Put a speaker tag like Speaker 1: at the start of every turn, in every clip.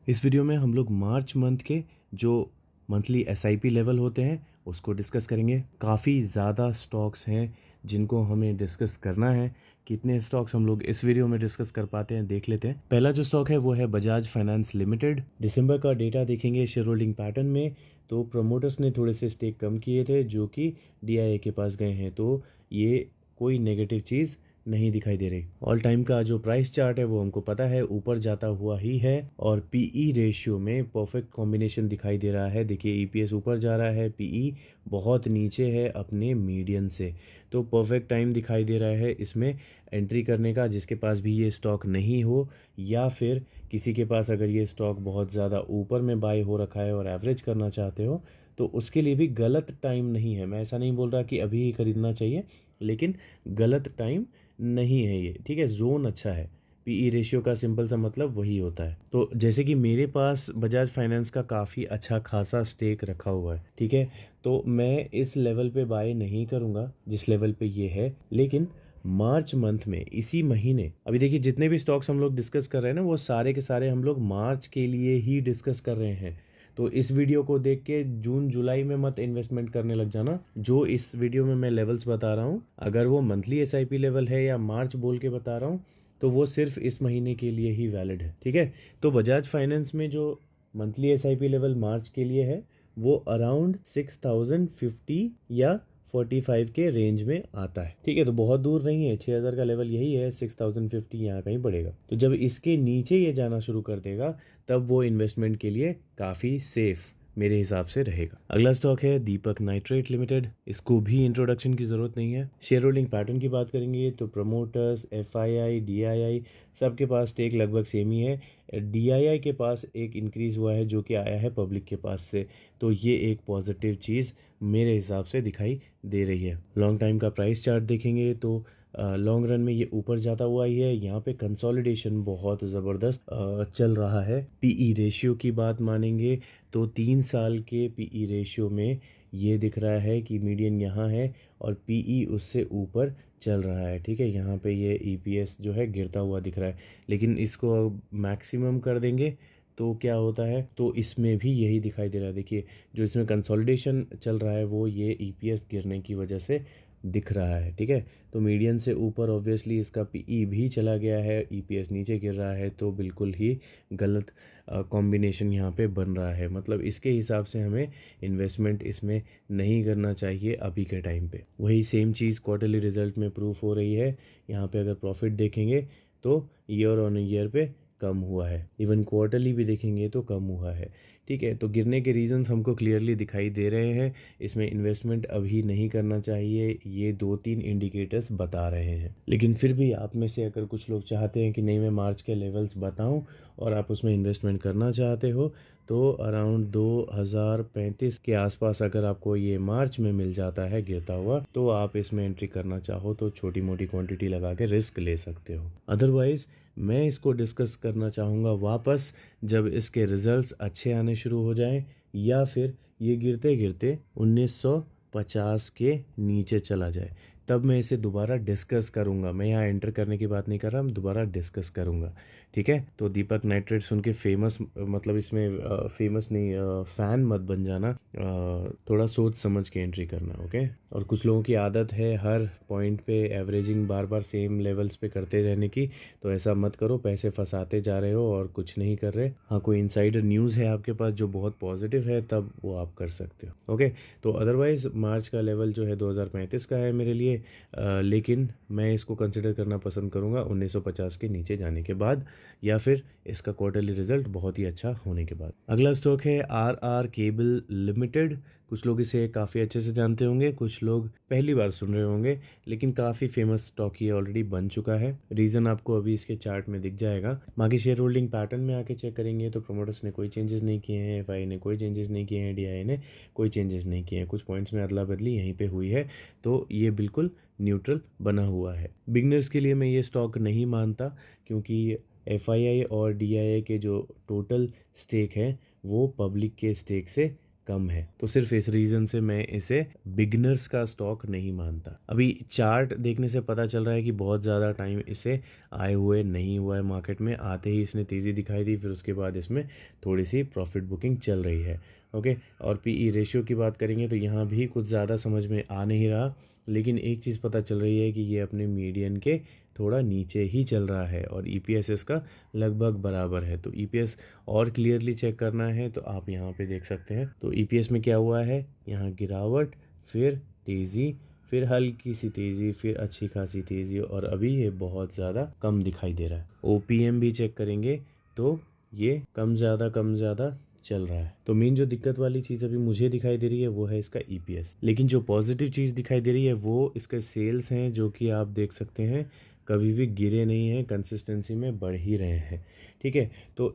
Speaker 1: इस वीडियो में हम लोग मार्च मंथ के जो मंथली एसआईपी लेवल होते हैं उसको डिस्कस करेंगे। काफ़ी ज़्यादा स्टॉक्स हैं जिनको हमें डिस्कस करना है। कितने स्टॉक्स हम लोग इस वीडियो में डिस्कस कर पाते हैं देख लेते हैं। पहला जो स्टॉक है वो है बजाज फाइनेंस लिमिटेड। दिसंबर का डेटा देखेंगे शेयर होल्डिंग पैटर्न में, तो प्रमोटर्स ने थोड़े से स्टेक कम किए थे जो कि डीआईए के पास गए हैं, तो ये कोई नेगेटिव चीज़ नहीं दिखाई दे रही। ऑल टाइम का जो प्राइस चार्ट है वो हमको पता है ऊपर जाता हुआ ही है, और पीई रेशियो में परफेक्ट कॉम्बिनेशन दिखाई दे रहा है। देखिए ईपीएस ऊपर जा रहा है, पीई बहुत नीचे है अपने मीडियन से, तो परफेक्ट टाइम दिखाई दे रहा है इसमें एंट्री करने का। जिसके पास भी ये स्टॉक नहीं हो या फिर किसी के पास अगर ये स्टॉक बहुत ज़्यादा ऊपर में बाय हो रखा है और एवरेज करना चाहते हो तो उसके लिए भी गलत टाइम नहीं है। मैं ऐसा नहीं बोल रहा कि अभी ही खरीदना चाहिए, लेकिन गलत टाइम नहीं है ये, ठीक है। जोन अच्छा है, पीई रेशियो का सिंपल सा मतलब वही होता है। तो जैसे कि मेरे पास बजाज फाइनेंस का काफ़ी अच्छा खासा स्टेक रखा हुआ है, ठीक है, तो मैं इस लेवल पे बाय नहीं करूँगा जिस लेवल पे ये है। लेकिन मार्च मंथ में इसी महीने, अभी देखिए जितने भी स्टॉक्स हम लोग डिस्कस कर रहे हैं ना वो सारे के सारे हम लोग मार्च के लिए ही डिस्कस कर रहे हैं। तो इस वीडियो को देख के जून जुलाई में मत इन्वेस्टमेंट करने लग जाना। जो इस वीडियो में मैं लेवल्स बता रहा हूँ, अगर वो मंथली एसआईपी लेवल है या मार्च बोल के बता रहा हूँ तो वो सिर्फ इस महीने के लिए ही वैलिड है, ठीक है। तो बजाज फाइनेंस में जो मंथली एसआईपी लेवल मार्च के लिए है वो अराउंड 6050 या 45 के रेंज में आता है, ठीक है। तो बहुत दूर नहीं है, 6000 का लेवल यही है, 6050 यहाँ कहीं पड़ेगा। तो जब इसके नीचे ये जाना शुरू कर देगा तब वो इन्वेस्टमेंट के लिए काफ़ी सेफ मेरे हिसाब से रहेगा। अगला स्टॉक है दीपक नाइट्रेट लिमिटेड। इसको भी इंट्रोडक्शन की ज़रूरत नहीं है। शेयर होल्डिंग पैटर्न की बात करेंगे तो प्रमोटर्स, एफआईआई, डीआईआई सबके पास स्टेक लगभग सेम ही है। डीआईआई के पास एक इंक्रीज़ हुआ है जो कि आया है पब्लिक के पास से, तो ये एक पॉजिटिव चीज़ मेरे हिसाब से दिखाई दे रही है। लॉन्ग टाइम का प्राइस चार्ट देखेंगे तो लॉन्ग रन में ये ऊपर जाता हुआ ही है। यहाँ पे कंसोलिडेशन बहुत ज़बरदस्त चल रहा है। पीई रेशियो की बात मानेंगे तो 3 साल के पीई रेशियो में ये दिख रहा है कि मीडियन यहाँ है और पीई उससे ऊपर चल रहा है, ठीक है। यहाँ पे ये ईपीएस जो है गिरता हुआ दिख रहा है, लेकिन इसको मैक्सिमम कर देंगे तो क्या होता है, तो इसमें भी यही दिखाई दे रहा है। देखिए जो इसमें कंसोलिडेशन चल रहा है वो ये ईपीएस गिरने की वजह से दिख रहा है, ठीक है। तो मीडियन से ऊपर ऑब्वियसली इसका पीई भी चला गया है, ईपीएस नीचे गिर रहा है, तो बिल्कुल ही गलत कॉम्बिनेशन यहाँ पे बन रहा है। मतलब इसके हिसाब से हमें इन्वेस्टमेंट इसमें नहीं करना चाहिए अभी के टाइम पे। वही सेम चीज़ क्वार्टरली रिजल्ट में प्रूफ हो रही है। यहाँ पे अगर प्रॉफिट देखेंगे तो ईयर ऑन ईयर पे कम हुआ है, इवन क्वार्टरली भी देखेंगे तो कम हुआ है, ठीक है। तो गिरने के रीजंस हमको क्लियरली दिखाई दे रहे हैं। इसमें इन्वेस्टमेंट अभी नहीं करना चाहिए, ये 2-3 इंडिकेटर्स बता रहे हैं। लेकिन फिर भी आप में से अगर कुछ लोग चाहते हैं कि नहीं मैं मार्च के लेवल्स बताऊं और आप उसमें इन्वेस्टमेंट करना चाहते हो तो अराउंड 2035 के आसपास अगर आपको ये मार्च में मिल जाता है गिरता हुआ तो आप इसमें एंट्री करना चाहो तो छोटी मोटी क्वांटिटी लगा के रिस्क ले सकते हो। अदरवाइज मैं इसको डिस्कस करना चाहूँगा वापस जब इसके रिजल्ट्स अच्छे आने शुरू हो जाएं या फिर ये गिरते गिरते 1950 के नीचे चला जाए, तब मैं इसे दोबारा डिस्कस करूंगा। मैं यहाँ एंटर करने की बात नहीं कर रहा, मैं दोबारा डिस्कस करूंगा, ठीक है। तो दीपक नाइट्रेट सुन के फेमस मतलब इसमें फेमस नहीं, फ़ैन मत बन जाना। थोड़ा सोच समझ के एंट्री करना, ओके। और कुछ लोगों की आदत है हर पॉइंट पे एवरेजिंग बार बार सेम लेवल्स पे करते रहने की, तो ऐसा मत करो, पैसे फंसाते जा रहे हो और कुछ नहीं कर रहे। हाँ कोई इनसाइडर न्यूज़ है आपके पास जो बहुत पॉजिटिव है तब वो आप कर सकते हो, ओके। तो अदरवाइज मार्च का लेवल जो है 2035 का है मेरे लिए, लेकिन मैं इसको कंसिडर करना पसंद करूंगा 1950 के नीचे जाने के बाद या फिर इसका क्वार्टरली रिजल्ट बहुत ही अच्छा होने के बाद। अगला स्टॉक है आर केबल लिमिटेड। कुछ लोग इसे काफ़ी अच्छे से जानते होंगे, कुछ लोग पहली बार सुन रहे होंगे, लेकिन काफ़ी फेमस स्टॉक ये ऑलरेडी बन चुका है। रीज़न आपको अभी इसके चार्ट में दिख जाएगा। बाकी शेयर होल्डिंग पैटर्न में आके चेक करेंगे तो प्रमोटर्स ने कोई चेंजेस नहीं किए हैं, एफआई ने कोई चेंजेस नहीं किए हैं, डीआई ने कोई चेंजेस नहीं किए हैं। कुछ पॉइंट्स में अदला बदली यहीं पे हुई है, तो ये बिल्कुल न्यूट्रल बना हुआ है। बिगनर्स के लिए मैं ये स्टॉक नहीं मानता क्योंकि एफआईआई और डीआईआई के जो टोटल स्टेक है वो पब्लिक के स्टेक से कम है, तो सिर्फ इस रीज़न से मैं इसे बिगनर्स का स्टॉक नहीं मानता। अभी चार्ट देखने से पता चल रहा है कि बहुत ज़्यादा टाइम इसे आए हुए नहीं हुआ है मार्केट में, आते ही इसने तेज़ी दिखाई दी, फिर उसके बाद इसमें थोड़ी सी प्रॉफिट बुकिंग चल रही है। ओके, और पीई रेशियो की बात करेंगे तो यहाँ भी कुछ ज़्यादा समझ में आ नहीं रहा, लेकिन एक चीज़ पता चल रही है कि ये अपने मीडियन के थोड़ा नीचे ही चल रहा है और ईपीएस इसका लगभग बराबर है। तो ईपीएस और क्लियरली चेक करना है तो आप यहाँ पे देख सकते हैं। तो ईपीएस में क्या हुआ है, यहाँ गिरावट, फिर तेज़ी, फिर हल्की सी तेज़ी, फिर अच्छी खासी तेज़ी, और अभी ये बहुत ज़्यादा कम दिखाई दे रहा है। ओपीएम भी चेक करेंगे तो ये कम ज़्यादा चल रहा है। तो मेन जो दिक्कत वाली चीज़ अभी मुझे दिखाई दे रही है वो है इसका ईपीएस, लेकिन जो पॉजिटिव चीज़ दिखाई दे रही है वो इसके सेल्स हैं, जो कि आप देख सकते हैं कभी भी गिरे नहीं हैं, कंसिस्टेंसी में बढ़ ही रहे हैं। ठीक है, तो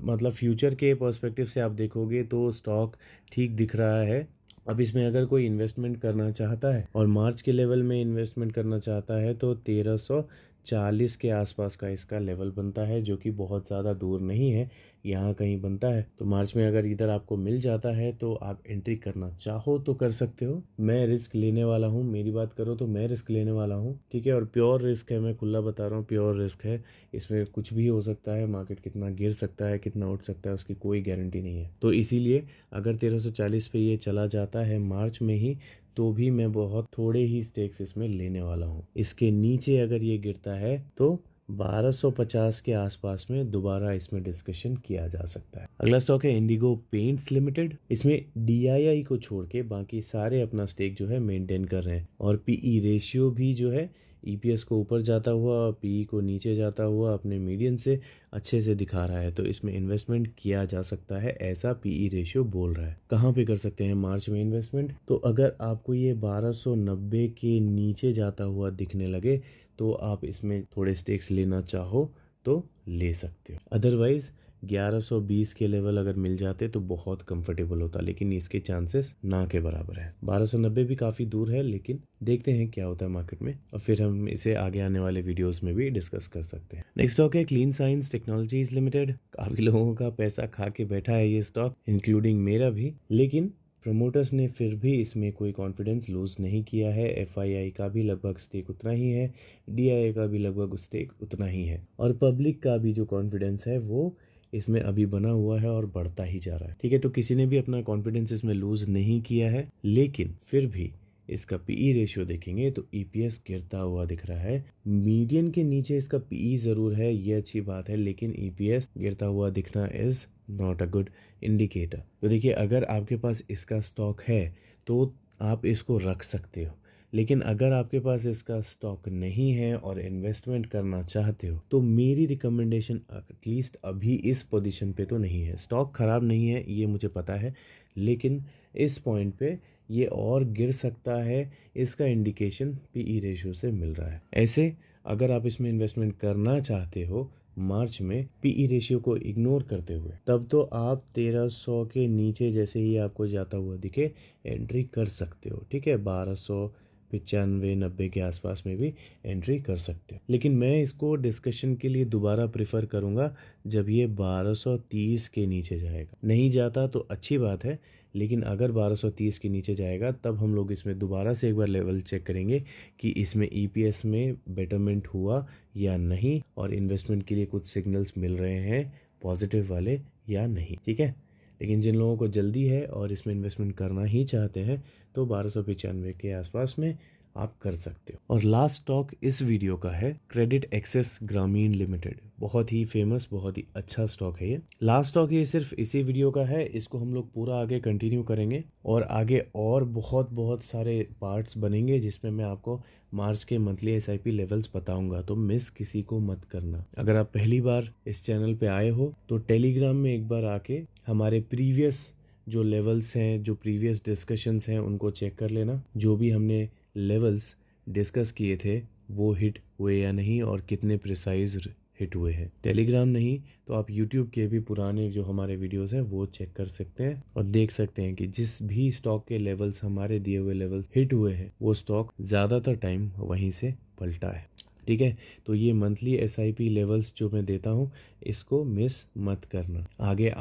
Speaker 1: मतलब फ्यूचर के पर्सपेक्टिव से आप देखोगे तो स्टॉक ठीक दिख रहा है। अब इसमें अगर कोई इन्वेस्टमेंट करना चाहता है और मार्च के लेवल में इन्वेस्टमेंट करना चाहता है तो 1340 के आसपास का इसका लेवल बनता है, जो कि बहुत ज़्यादा दूर नहीं है, यहाँ कहीं बनता है। तो मार्च में अगर इधर आपको मिल जाता है तो आप एंट्री करना चाहो तो कर सकते हो। मैं रिस्क लेने वाला हूँ, मेरी बात करो तो मैं रिस्क लेने वाला हूँ। ठीक है, और प्योर रिस्क है, मैं खुला बता रहा हूँ, प्योर रिस्क है। इसमें कुछ भी हो सकता है, मार्केट कितना गिर सकता है, कितना उठ सकता है, उसकी कोई गारंटी नहीं है। तो इसीलिए अगर 1340 पे ये चला जाता है मार्च में ही, तो भी मैं बहुत थोड़े ही स्टेक्स इसमें लेने वाला हूँ। इसके नीचे अगर ये गिरता है तो 1250 के आसपास में दोबारा इसमें डिस्कशन किया जा सकता है। अगला स्टॉक है इंडिगो पेंट्स लिमिटेड। इसमें डीआईआई को छोड़ के बाकी सारे अपना स्टेक जो है मेंटेन कर रहे हैं, और पीई रेशियो भी जो है ईपीएस को ऊपर जाता हुआ और पीई को नीचे जाता हुआ अपने मीडियन से अच्छे से दिखा रहा है। तो इसमें इन्वेस्टमेंट किया जा सकता है, ऐसा पीई रेशियो बोल रहा है। कहाँ पे कर सकते हैं मार्च में इन्वेस्टमेंट, तो अगर आपको ये 1290 के नीचे जाता हुआ दिखने लगे तो आप इसमें थोड़े स्टेक्स लेना चाहो तो ले सकते हो। अदरवाइज 1120 के लेवल अगर मिल जाते तो बहुत कंफर्टेबल होता, लेकिन इसके चांसेस ना के बराबर है। 1290 भी काफ़ी दूर है, लेकिन देखते हैं क्या होता है मार्केट में, और फिर हम इसे आगे आने वाले वीडियोस में भी डिस्कस कर सकते हैं। नेक्स्ट स्टॉक है क्लीन साइंस टेक्नोलॉजीज लिमिटेड। काफ़ी लोगों का पैसा खा के बैठा है ये स्टॉक, इंक्लूडिंग मेरा भी, लेकिन प्रमोटर्स ने फिर भी इसमें कोई कॉन्फिडेंस लूज नहीं किया है। एफआईआई का भी लगभग स्टेक उतना ही है, डीआईआई का भी लगभग स्टेक उतना ही है, और पब्लिक का भी जो कॉन्फिडेंस है वो इसमें अभी बना हुआ है और बढ़ता ही जा रहा है। ठीक है, तो किसी ने भी अपना कॉन्फिडेंस इसमें लूज नहीं किया है, लेकिन फिर भी इसका पीई रेशियो देखेंगे तो ईपीएस गिरता हुआ दिख रहा है। मीडियन के नीचे इसका पीई जरूर है, ये अच्छी बात है, लेकिन ईपीएस गिरता हुआ दिखना is not a good indicator. तो देखिए, अगर आपके पास इसका स्टॉक है तो आप इसको रख सकते हो, लेकिन अगर आपके पास इसका स्टॉक नहीं है और इन्वेस्टमेंट करना चाहते हो तो मेरी रिकमेंडेशन एटलीस्ट अभी इस पोजीशन पे तो नहीं है। स्टॉक खराब नहीं है, ये मुझे पता है, लेकिन इस पॉइंट पे ये और गिर सकता है, इसका इंडिकेशन पीई रेशियो से मिल रहा है। ऐसे अगर आप इसमें इन्वेस्टमेंट करना चाहते हो मार्च में पीई रेशियो को इग्नोर करते हुए, तब तो आप 1300 के नीचे जैसे ही आपको जाता हुआ दिखे एंट्री कर सकते हो। ठीक है, 1295-90 के आसपास में भी एंट्री कर सकते हो, लेकिन मैं इसको डिस्कशन के लिए दोबारा प्रेफर करूंगा जब ये 1230 के नीचे जाएगा। नहीं जाता तो अच्छी बात है, लेकिन अगर 1230 के नीचे जाएगा तब हम लोग इसमें दोबारा से एक बार लेवल चेक करेंगे कि इसमें ईपीएस में बेटरमेंट हुआ या नहीं, और इन्वेस्टमेंट के लिए कुछ सिग्नल्स मिल रहे हैं पॉजिटिव वाले या नहीं। ठीक है, लेकिन जिन लोगों को जल्दी है और इसमें इन्वेस्टमेंट करना ही चाहते हैं तो 1295 के आसपास में आप कर सकते हो। और लास्ट स्टॉक इस वीडियो का है क्रेडिट एक्सेस ग्रामीण लिमिटेड। बहुत ही फेमस, बहुत ही अच्छा स्टॉक है ये। लास्ट स्टॉक ये सिर्फ इसी वीडियो का है, इसको हम लोग पूरा आगे कंटिन्यू करेंगे और आगे और बहुत बहुत सारे पार्ट्स बनेंगे जिसमें मैं आपको मार्च के मंथली एसआईपी लेवल्स बताऊंगा, तो मिस किसी को मत करना। अगर आप पहली बार इस चैनल पे आए हो तो टेलीग्राम में एक बार आके हमारे प्रीवियस जो लेवल्स हैं, जो प्रीवियस डिस्कशंस हैं, उनको चेक कर लेना। जो भी हमने लेवल्स डिस्कस किए थे वो हिट हुए या नहीं और कितने प्रिसाइज हिट हुए हैं। टेलीग्राम नहीं तो आप यूट्यूब के भी पुराने जो हमारे वीडियोस हैं वो चेक कर सकते हैं और देख सकते हैं कि जिस भी स्टॉक के लेवल्स, हमारे दिए हुए लेवल्स हिट हुए हैं, वो स्टॉक ज़्यादातर टाइम वहीं से पलटा है। ठीक है, तो ये मंथली एसआईपी लेवल्स जो मैं देता हूँ इसको मिस मत करना। आगे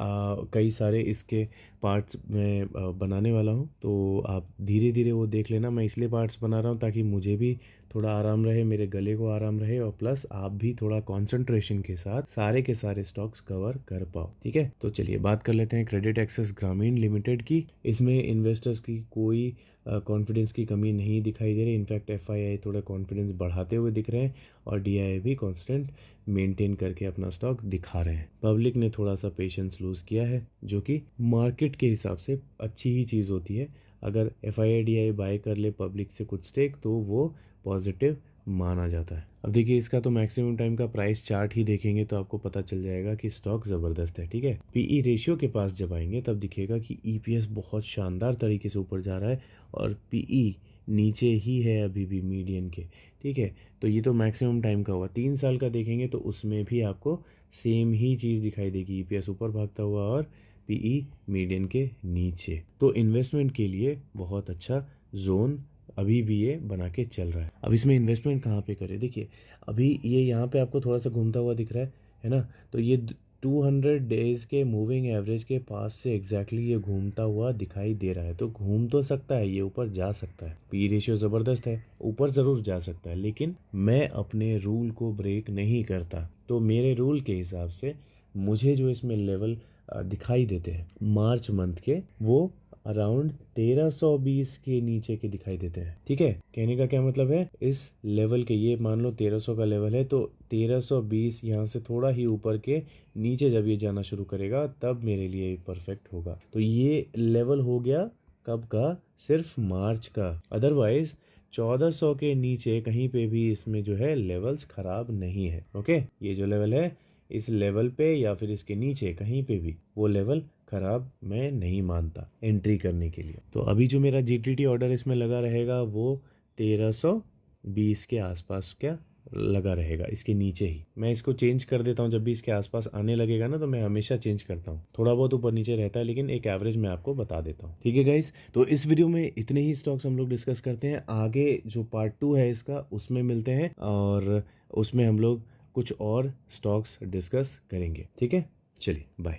Speaker 1: कई सारे इसके पार्ट्स मैं बनाने वाला हूँ, तो आप धीरे धीरे वो देख लेना। मैं इसलिए पार्ट्स बना रहा हूँ ताकि मुझे भी थोड़ा आराम रहे, मेरे गले को आराम रहे, और प्लस आप भी थोड़ा कंसंट्रेशन के साथ सारे के सारे स्टॉक्स कवर कर पाओ। ठीक है, तो चलिए बात कर लेते हैं क्रेडिट एक्सेस ग्रामीण लिमिटेड की। इसमें इन्वेस्टर्स की कोई कॉन्फिडेंस की कमी नहीं दिखाई दे रही। इनफैक्ट एफआईआई थोड़ा कॉन्फिडेंस बढ़ाते हुए दिख रहे हैं और डीआईआई भी कांस्टेंट मेंटेन करके अपना स्टॉक दिखा रहे हैं। पब्लिक ने थोड़ा सा पेशेंस लूज किया है, जो कि मार्केट के हिसाब से अच्छी ही चीज़ होती है। अगर एफआईआई डीआईआई बाय कर ले पब्लिक से कुछ स्टेक, तो वो पॉजिटिव माना जाता है। अब देखिए, इसका तो मैक्सिमम टाइम का प्राइस चार्ट ही देखेंगे तो आपको पता चल जाएगा कि स्टॉक ज़बरदस्त है। ठीक है, पीई रेशियो के पास जब आएंगे तब दिखेगा कि ईपीएस बहुत शानदार तरीके से ऊपर जा रहा है और पीई नीचे ही है अभी भी मीडियन के। ठीक है, तो ये तो मैक्सिमम टाइम का हुआ। 3 साल का देखेंगे तो उसमें भी आपको सेम ही चीज़ दिखाई देगी, ईपीएस ऊपर भागता हुआ और पीई मीडियन के नीचे। तो इन्वेस्टमेंट के लिए बहुत अच्छा जोन अभी भी ये बना के चल रहा है। अब इसमें इन्वेस्टमेंट कहाँ पे करें? देखिए, अभी ये यहाँ पे आपको थोड़ा सा घूमता हुआ दिख रहा है ना? तो ये 200 डेज के मूविंग एवरेज के पास से एग्जैक्टली ये घूमता हुआ दिखाई दे रहा है। तो घूम तो सकता है, ये ऊपर जा सकता है। पी रेशियो ज़बरदस्त है, ऊपर ज़रूर जा सकता है, लेकिन मैं अपने रूल को ब्रेक नहीं करता। तो मेरे रूल के हिसाब से मुझे जो इसमें लेवल दिखाई देते हैं मार्च मंथ के, वो अराउंड 1320 के नीचे के दिखाई देते हैं। ठीक है, कहने का क्या मतलब है, इस लेवल के, ये मान लो 1300 का लेवल है, तो 1320 यहाँ से थोड़ा ही ऊपर के नीचे जब ये जाना शुरू करेगा तब मेरे लिए परफेक्ट होगा। तो ये लेवल हो गया कब का? सिर्फ मार्च का। अदरवाइज 1400 के नीचे कहीं पे भी इसमें जो है लेवल्स खराब नहीं है। ओके, ये जो लेवल है, इस लेवल पे या फिर इसके नीचे कहीं पे भी वो लेवल खराब मैं नहीं मानता एंट्री करने के लिए। तो अभी जो मेरा जीटीटी ऑर्डर इसमें लगा रहेगा वो 1320 के आसपास क्या लगा रहेगा, इसके नीचे ही। मैं इसको चेंज कर देता हूँ, जब भी इसके आसपास आने लगेगा ना, तो मैं हमेशा चेंज करता हूँ। थोड़ा बहुत ऊपर नीचे रहता है, लेकिन एक एवरेज मैं आपको बता देता हूँ। ठीक है गाइस, तो इस वीडियो में इतने ही स्टॉक्स हम लोग डिस्कस करते हैं। आगे जो पार्ट 2 है इसका, उसमें मिलते हैं और उसमें हम लोग कुछ और स्टॉक्स डिस्कस करेंगे। ठीक है, चलिए बाय।